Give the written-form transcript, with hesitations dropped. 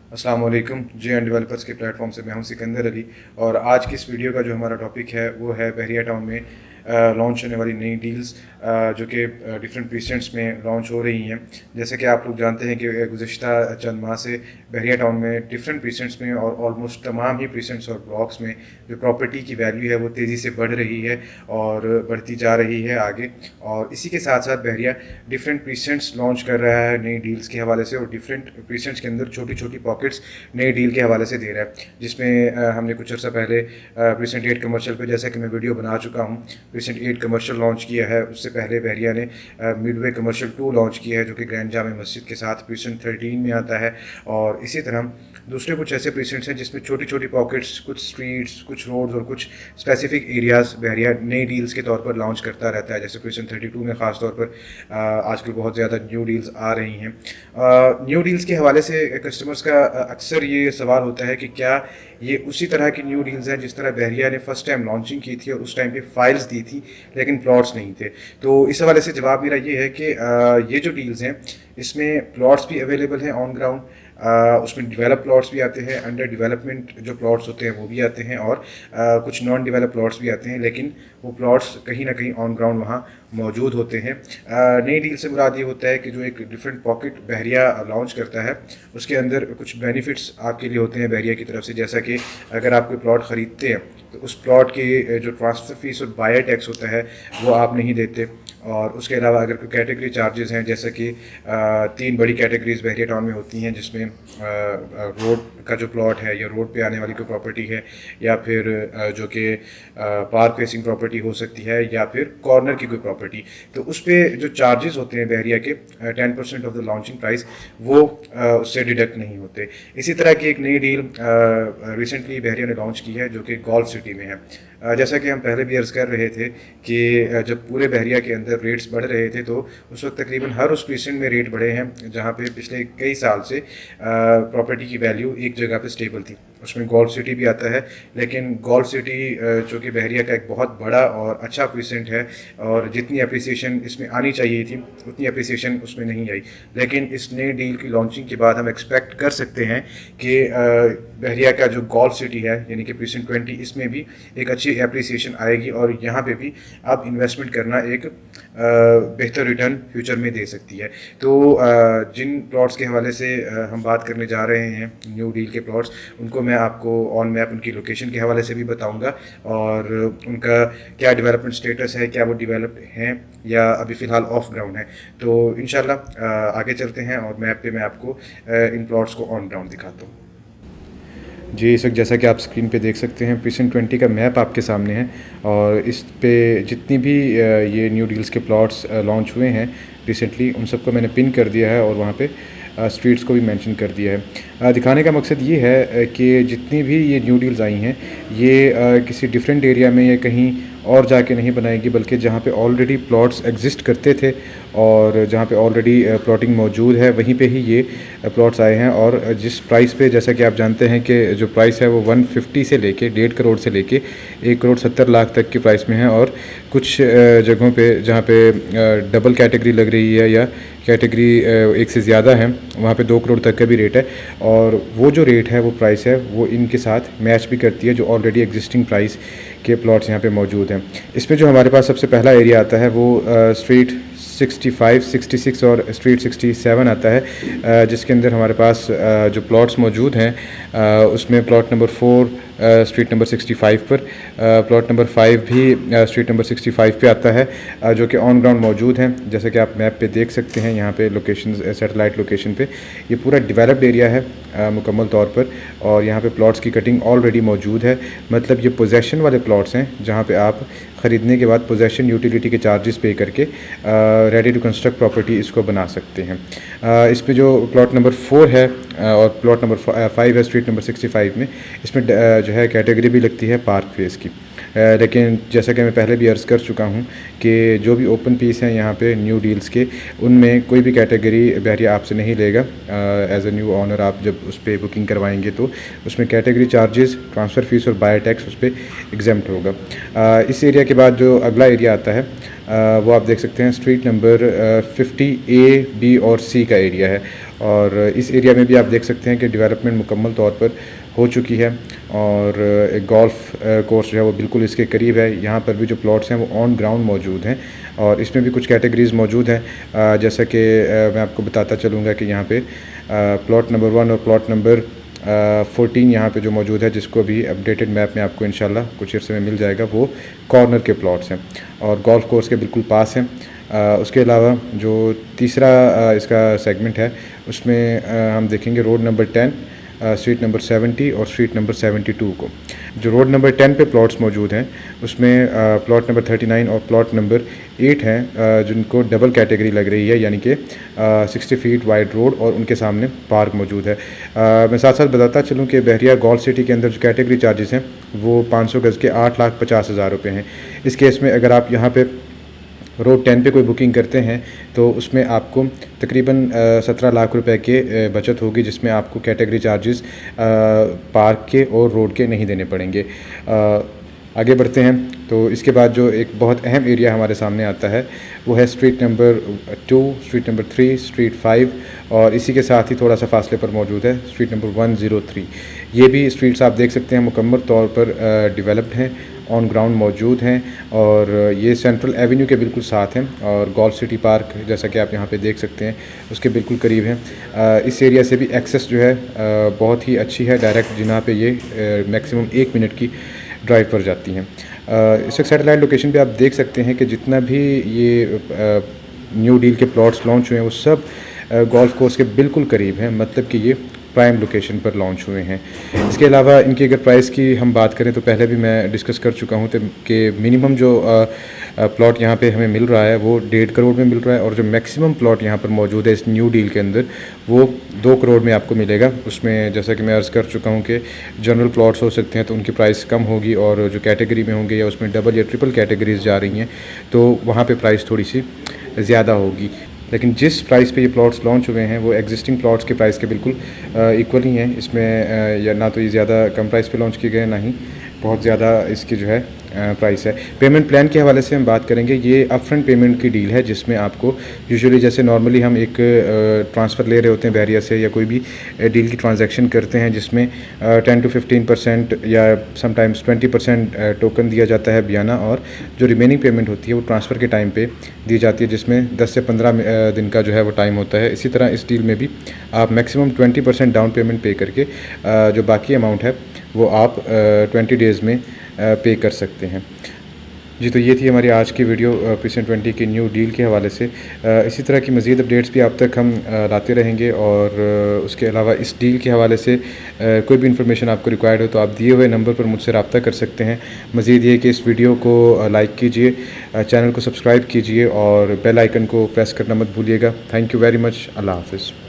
अस्सलाम वालेकुम। जे and developers के प्लेटफॉर्म से मैं हूं सिकंदर अली। और आज की इस वीडियो का जो हमारा टॉपिक है वो है बहरिया टाउन में लॉन्च होने वाली नई डील्स जो कि डिफरेंट प्रीसेंट्स में लॉन्च हो रही हैं। जैसे कि आप लोग जानते हैं कि गुज़िश्ता चंद माह से बहरिया टाउन में डिफरेंट प्रीसेंट्स में और ऑलमोस्ट तमाम ही प्रीसेंट्स और ब्लॉक्स में जो प्रॉपर्टी की वैल्यू है वो तेज़ी से बढ़ रही है और बढ़ती जा रही है आगे। और इसी के साथ साथ बहरिया डिफरेंट प्रीसेंट्स लॉन्च कर रहा है नई डील्स के हवाले से, और डिफरेंट प्रीसेंट्स के अंदर छोटी छोटी पॉकेट्स नई डील के हवाले से दे रहा है। जिसमें हमने कुछ अर्सा पहले प्रीसेंट 8 कमर्शियल पे, जैसा कि मैं वीडियो बना चुका हूँ, प्रीसेंट 8 कमर्शियल लॉन्च किया है। उससे पहले बहरिया ने मिडवे कमर्शियल 2 लॉन्च किया है जो कि ग्रैंड जामे मस्जिद के साथ प्रीसेंट 13 में आता है। और इसी तरह दूसरे कुछ ऐसे प्रीसेंट्स हैं जिसमें छोटी छोटी पॉकेट्स, कुछ स्ट्रीट्स, कुछ रोड्स और कुछ स्पेसिफिक एरियाज़ बहरिया नई डील्स के तौर पर लॉन्च करता रहता है। जैसे प्रीसेंट 32 में ख़ास तौर पर आजकल बहुत ज़्यादा न्यू डील्स आ रही हैं। न्यू डील्स के हवाले से कस्टमर्स का अक्सर ये सवाल होता है कि क्या ये उसी तरह की न्यू डील्स हैं जिस तरह बहरिया ने फर्स्ट टाइम लॉन्चिंग की थी और उस टाइम पे फाइल्स दी थी लेकिन प्लॉट्स नहीं थे। तो इस हवाले से जवाब मेरा ये है कि ये जो डील्स हैं इसमें प्लॉट्स भी अवेलेबल हैं ऑन ग्राउंड। उसमें डेवलप प्लॉट्स भी आते हैं, अंडर डेवलपमेंट जो प्लॉट्स होते हैं वो भी आते हैं, और कुछ नॉन डेवलप प्लॉट्स भी आते हैं, लेकिन वो प्लॉट्स कहीं ना कहीं ऑन ग्राउंड वहाँ मौजूद होते हैं। नई डील से मुराद ये होता है कि जो एक डिफरेंट पॉकेट बहरिया लॉन्च करता है उसके अंदर कुछ बेनिफिट्स आपके लिए होते हैं बहरिया की तरफ से। जैसा कि अगर आप कोई प्लॉट ख़रीदते हैं तो उस प्लॉट की जो ट्रांसफ़र फीस और बायर टैक्स होता है वो आप नहीं देते। और उसके अलावा अगर कोई कैटेगरी चार्जेस हैं, जैसे कि 3 बड़ी कैटेगरीज बहरिया टाउन में होती हैं, जिसमें रोड का जो प्लॉट है या रोड पे आने वाली कोई प्रॉपर्टी है, या फिर जो कि पार्क फेसिंग प्रॉपर्टी हो सकती है, या फिर कॉर्नर की कोई प्रॉपर्टी, तो उस पर जो चार्जेस होते हैं बहरिया के 10% ऑफ द लॉन्चिंग प्राइस वो उससे डिडक्ट नहीं होते। इसी तरह की एक नई डील रिसेंटली बहरिया ने लॉन्च की है जो कि गोल्फ सिटी में है। जैसा कि हम पहले भी अर्ज़ कर रहे थे कि जब पूरे बहरिया के अंदर रेट्स बढ़ रहे थे तो उस वक्त तकरीबन हर उस प्रीसेंट में रेट बढ़े हैं जहाँ पे पिछले कई साल से प्रॉपर्टी की वैल्यू एक जगह पे स्टेबल थी। उसमें गोल्फ सिटी भी आता है, लेकिन गोल्फ सिटी जो कि बहरिया का एक बहुत बड़ा और अच्छा प्रीसेंट है और जितनी अप्रिसिएशन इसमें आनी चाहिए थी उतनी अप्रिसिएशन उसमें नहीं आई। लेकिन इस नई डील की लॉन्चिंग के बाद हम एक्सपेक्ट कर सकते हैं कि बहरिया का जो गोल्फ सिटी है यानी कि प्रीसेंट 20, इसमें भी एक अच्छी एप्रिसिएशन आएगी और यहाँ पे भी आप इन्वेस्टमेंट करना एक बेहतर रिटर्न फ्यूचर में दे सकती है। तो जिन प्लॉट्स के हवाले से हम बात करने जा रहे हैं न्यू डील के प्लॉट्स, उनको मैं आपको ऑन मैप उनकी लोकेशन के हवाले से भी बताऊंगा और उनका क्या डेवलपमेंट स्टेटस है, क्या वो डेवलप्ड हैं या अभी फ़िलहाल ऑफ ग्राउंड है। तो इंशाल्लाह आगे चलते हैं और मैप पे मैं आपको इन प्लॉट्स को ऑन ग्राउंड दिखाता हूँ। जी, इस वक्त जैसा कि आप स्क्रीन पे देख सकते हैं प्रीसेंट 20 का मैप आपके सामने है, और इस पे जितनी भी ये न्यू डील्स के प्लॉट्स लॉन्च हुए हैं रिसेंटली उन सबको मैंने पिन कर दिया है और वहाँ पे स्ट्रीट्स को भी मेंशन कर दिया है। दिखाने का मकसद ये है कि जितनी भी ये न्यू डील्स आई हैं ये किसी डिफरेंट एरिया में या कहीं और जाके नहीं बनाएगी, बल्कि जहाँ पे ऑलरेडी प्लॉट्स एग्जिस्ट करते थे और जहाँ पे ऑलरेडी प्लॉटिंग मौजूद है वहीं पे ही ये प्लॉट्स आए हैं। और जिस प्राइस पे, जैसा कि आप जानते हैं कि जो प्राइस है वो 150 से लेके 1.5 करोड़ से लेके 1 करोड़ 70 लाख तक की प्राइस में है, और कुछ जगहों पे जहाँ पे डबल कैटेगरी लग रही है या कैटेगरी एक से ज़्यादा है वहाँ पे 2 करोड़ तक का भी रेट है, और वो जो रेट है वो प्राइस है वो इनके साथ मैच भी करती है जो ऑलरेडी एग्जिस्टिंग प्राइस के प्लॉट्स यहाँ पे मौजूद हैं। इसमें जो हमारे पास सबसे पहला एरिया आता है वो स्ट्रीट 65, 66 और स्ट्रीट 67 आता है, जिसके अंदर हमारे पास जो प्लॉट्स मौजूद हैं उसमें प्लॉट नंबर 4 स्ट्रीट नंबर 65 पर, प्लॉट नंबर 5 भी स्ट्रीट नंबर 65 पे आता है, जो कि ऑन ग्राउंड मौजूद हैं। जैसे कि आप मैप पे देख सकते हैं यहाँ पे लोकेशन, सैटेलाइट लोकेशन पे ये पूरा डेवलप्ड एरिया है मुकम्मल तौर पर, और यहाँ पे प्लॉट्स की कटिंग ऑलरेडी मौजूद है। मतलब ये पोजेसन वाले प्लॉट्स हैं जहाँ पे आप ख़रीदने के बाद पोजेसन यूटिलिटी के चार्जेस पे करके रेडी टू कंस्ट्रक्ट प्रॉपर्टी इसको बना सकते हैं। इस पे जो प्लॉट नंबर 4 है और प्लॉट नंबर 5 है स्ट्रीट नंबर 65 में, इसमें जो है कैटेगरी भी लगती है पार्क फेस की। लेकिन जैसा कि मैं पहले भी अर्ज़ कर चुका हूँ कि जो भी ओपन पीस हैं यहाँ पे न्यू डील्स के, उनमें कोई भी कैटेगरी बहरिया आपसे नहीं लेगा। एज अ न्यू ऑनर आप जब उस पर बुकिंग करवाएंगे तो उसमें कैटेगरी चार्जेस, ट्रांसफ़र फ़ीस और बायर टैक्स उस पर एग्जेम्प्ट होगा। इस एरिया के बाद जो अगला एरिया आता है वो आप देख सकते हैं स्ट्रीट नंबर 50A, B और C का एरिया है। और इस एरिया में भी आप देख सकते हैं कि डेवलपमेंट मुकम्मल तौर पर हो चुकी है और एक गोल्फ कोर्स जो है वो बिल्कुल इसके करीब है। यहाँ पर भी जो प्लॉट्स हैं वो ऑन ग्राउंड मौजूद हैं और इसमें भी कुछ कैटेगरीज़ मौजूद हैं, जैसा कि मैं आपको बताता चलूँगा कि यहाँ पे प्लॉट नंबर 1 और प्लॉट नंबर 14 यहाँ पे जो मौजूद है, जिसको भी अपडेटेड मैप में आपको इंशाल्लाह कुछ अर्से में मिल जाएगा, वो कॉर्नर के प्लॉट्स हैं और गोल्फ कोर्स के बिल्कुल पास हैं। उसके अलावा जो तीसरा इसका सेगमेंट है उसमें हम देखेंगे रोड नंबर 10, स्ट्रीट नंबर 70 और स्ट्रीट नंबर 72 को। जो रोड नंबर 10 पे प्लॉट्स मौजूद हैं उसमें प्लॉट नंबर 39 और प्लॉट नंबर 8 हैं, जिनको डबल कैटेगरी लग रही है, यानी कि 60 फीट वाइड रोड और उनके सामने पार्क मौजूद है। मैं साथ साथ बताता चलूँ कि बहरिया गोल्फ सिटी के अंदर जो कैटेगरी चार्जेस हैं वो 500 गज़ के 8,50,000 रुपये हैं। इस केस में अगर आप यहाँ पे रोड 10 पे कोई बुकिंग करते हैं तो उसमें आपको तकरीबन 17 लाख रुपए के बचत होगी, जिसमें आपको कैटेगरी चार्जेस पार्क के और रोड के नहीं देने पड़ेंगे। आगे बढ़ते हैं तो इसके बाद जो एक बहुत अहम एरिया हमारे सामने आता है वो है street number 2, street number 3, street 5 और इसी के साथ ही थोड़ा सा फासले पर मौजूद है स्ट्रीट नंबर 103। ये भी स्ट्रीट्स आप देख सकते हैं मुकम्मल तौर पर डेवलप्ड हैं, ऑन ग्राउंड मौजूद हैं और ये सेंट्रल एवेन्यू के बिल्कुल साथ हैं और गोल्फ सिटी पार्क जैसा कि आप यहाँ पे देख सकते हैं उसके बिल्कुल करीब हैं। इस एरिया से भी एक्सेस जो है बहुत ही अच्छी है, डायरेक्ट जहाँ पे ये मैक्सिमम 1 मिनट की ड्राइव पर जाती हैं। इस सैटेलाइट लोकेशन पे आप देख सकते हैं कि जितना भी ये न्यू डील के प्लॉट्स लॉन्च हुए हैं वो सब गोल्फ कोर्स के बिल्कुल करीब हैं, मतलब कि ये प्राइम लोकेशन पर लॉन्च हुए हैं। इसके अलावा इनकी अगर प्राइस की हम बात करें तो पहले भी मैं डिस्कस कर चुका हूँ कि मिनिमम जो प्लॉट यहाँ पे हमें मिल रहा है वो 1.5 करोड़ में मिल रहा है और जो मैक्सिमम प्लॉट यहाँ पर मौजूद है इस न्यू डील के अंदर वो 2 करोड़ में आपको मिलेगा। उसमें जैसा कि मैं अर्ज़ कर चुका हूँ कि जनरल प्लॉट्स हो सकते हैं तो उनकी प्राइस कम होगी और जो कैटेगरी में होंगे या उसमें डबल या ट्रिपल कैटेगरीज जा रही हैं तो वहाँ पर प्राइस थोड़ी सी ज़्यादा होगी। लेकिन जिस प्राइस पे ये प्लॉट्स लॉन्च हुए हैं वो एग्जिस्टिंग प्लॉट्स के प्राइस के बिल्कुल इक्वल ही हैं। इसमें या ना तो ये ज़्यादा कम प्राइस पे लॉन्च किए गए, ना ही बहुत ज़्यादा इसकी जो है प्राइस है। पेमेंट प्लान के हवाले से हम बात करेंगे, ये अपफ्रंट पेमेंट की डील है जिसमें आपको यूजुअली जैसे नॉर्मली हम एक ट्रांसफ़र ले रहे होते हैं बहरिया से या कोई भी डील की ट्रांजैक्शन करते हैं जिसमें 10 to 15% या समटाइम्स 20% टोकन दिया जाता है बयाना और जो रिमेनिंग पेमेंट होती है वो ट्रांसफ़र के टाइम पे दी जाती है, जिसमें 10 से 15 दिन का जो है वो टाइम होता है। इसी तरह इस डील में भी आप मैक्सिमम 20% डाउन पेमेंट पे करके जो बाकी अमाउंट है वो आप 20 डेज़ में पे कर सकते हैं। जी, तो ये थी हमारी आज की वीडियो प्रीसेंट 20 की न्यू डील के हवाले से। इसी तरह की मज़ीद अपडेट्स भी आप तक हम लाते रहेंगे और उसके अलावा इस डील के हवाले से कोई भी इन्फॉर्मेशन आपको रिक्वायर्ड हो तो आप दिए हुए नंबर पर मुझसे रब्ता कर सकते हैं। मज़ीद ये कि इस वीडियो को लाइक कीजिए, चैनल को सब्सक्राइब कीजिए और बेल आइकन को प्रेस करना मत भूलिएगा। Thank you very much. अल्लाह हाफ़िज़।